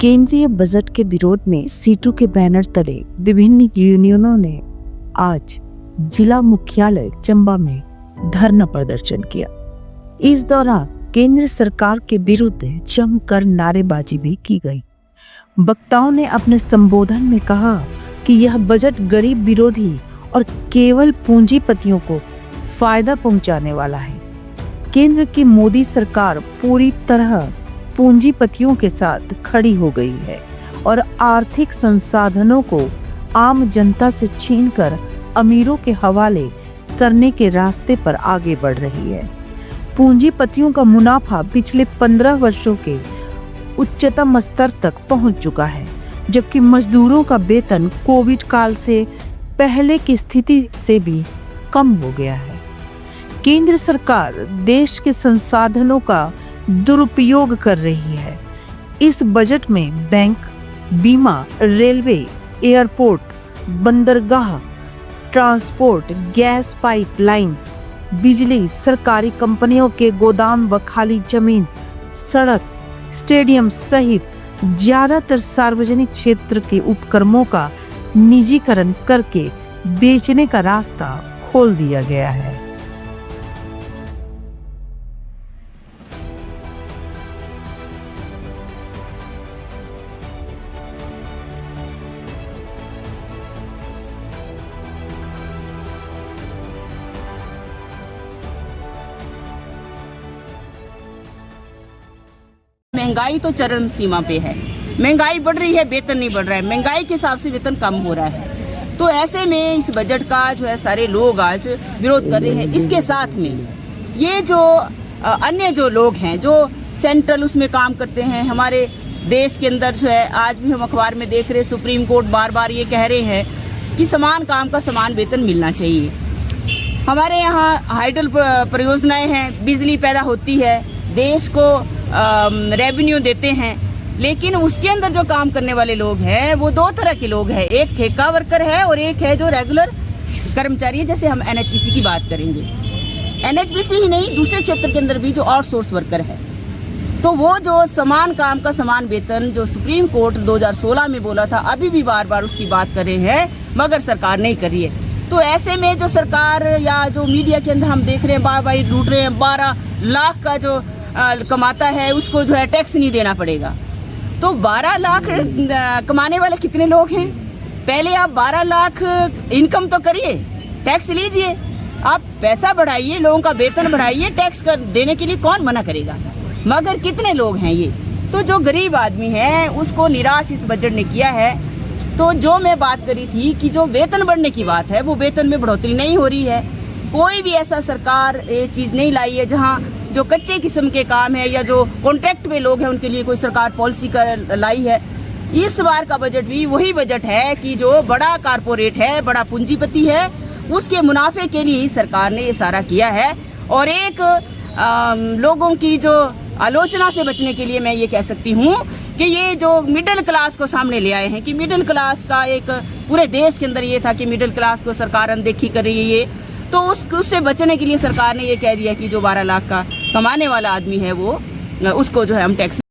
केंद्रीय बजट के विरोध में सीटू के बैनर तले विभिन्न यूनियनों ने आज जिला मुख्यालय चंबा में धरना प्रदर्शन किया। इस दौरान केंद्र सरकार के विरुद्ध जमकर नारेबाजी भी की गई। वक्ताओं ने अपने संबोधन में कहा कि यह बजट गरीब विरोधी और केवल पूंजीपतियों को फायदा पहुंचाने वाला है। केंद्र की मोदी सरकार पूरी तरह पूंजीपतियों के साथ खड़ी हो गई है और आर्थिक संसाधनों को आम जनता से छीनकर अमीरों के हवाले करने के रास्ते पर आगे बढ़ रही है। पूंजीपतियों का मुनाफा पिछले 15 वर्षों के उच्चतम स्तर तक पहुंच चुका है, जबकि मजदूरों का वेतन कोविड काल से पहले की स्थिति से भी कम हो गया है। केंद्र सरकार देश के संसाधनों का दुरुपयोग कर रही है। इस बजट में बैंक, बीमा, रेलवे, एयरपोर्ट, बंदरगाह, ट्रांसपोर्ट, गैस पाइपलाइन, बिजली, सरकारी कंपनियों के गोदाम व खाली जमीन, सड़क, स्टेडियम सहित ज्यादातर सार्वजनिक क्षेत्र के उपक्रमों का निजीकरण करके बेचने का रास्ता खोल दिया गया है। महंगाई तो चरम सीमा पे है। महंगाई बढ़ रही है, वेतन नहीं बढ़ रहा है। महंगाई के हिसाब से वेतन कम हो रहा है। तो ऐसे में इस बजट का जो है सारे लोग आज विरोध कर रहे हैं। इसके साथ में ये जो अन्य जो लोग हैं जो सेंट्रल उसमें काम करते हैं, हमारे देश के अंदर जो है आज भी हम अखबार में देख रहे हैं, सुप्रीम कोर्ट बार बार ये कह रहे हैं कि समान काम का समान वेतन मिलना चाहिए। हमारे यहाँ हाइडल परियोजनाएं हैं, बिजली पैदा होती है, देश को रेवेन्यू देते हैं, लेकिन उसके अंदर जो काम करने वाले लोग हैं वो दो तरह के लोग हैं। एक ठेका वर्कर है और एक है जो रेगुलर कर्मचारी है। जैसे हम एनएचपीसी की बात करेंगे, एनएचपीसी ही नहीं दूसरे क्षेत्र के अंदर भी जो आउटसोर्स वर्कर है, तो वो जो समान काम का समान वेतन जो सुप्रीम कोर्ट 2016 में बोला था, अभी भी बार बार उसकी बात कर रहे हैं, मगर सरकार नहीं कर रही है। तो ऐसे में जो सरकार या जो मीडिया के अंदर हम देख रहे हैं बार लूट रहे हैं, 12 लाख का जो कमाता है उसको जो है टैक्स नहीं देना पड़ेगा। तो 12 लाख कमाने वाले कितने लोग हैं? पहले आप 12 लाख इनकम तो करिए, टैक्स लीजिए, आप पैसा बढ़ाइए, लोगों का वेतन बढ़ाइए, टैक्स कर देने के लिए कौन मना करेगा? मगर कितने लोग हैं ये? तो जो गरीब आदमी है उसको निराश इस बजट ने किया है। तो जो मैं बात करी थी कि जो वेतन बढ़ने की बात है वो वेतन में बढ़ोतरी नहीं हो रही है। कोई भी ऐसा सरकार ये चीज़ नहीं लाई है जहाँ जो कच्चे किस्म के काम है या जो कॉन्ट्रैक्ट में लोग हैं उनके लिए कोई सरकार पॉलिसी कर लाई है। इस बार का बजट भी वही बजट है कि जो बड़ा कारपोरेट है, बड़ा पूंजीपति है, उसके मुनाफे के लिए ही सरकार ने ये सारा किया है। और एक लोगों की जो आलोचना से बचने के लिए मैं ये कह सकती हूँ कि ये जो मिडिल क्लास को सामने ले आए हैं कि मिडिल क्लास का एक पूरे देश के अंदर ये था कि मिडिल क्लास को सरकार अनदेखी कर रही है, ये तो उससे बचने के लिए सरकार ने ये कह दिया कि जो 12 लाख का कमाने वाला आदमी है वो उसको जो है हम टैक्स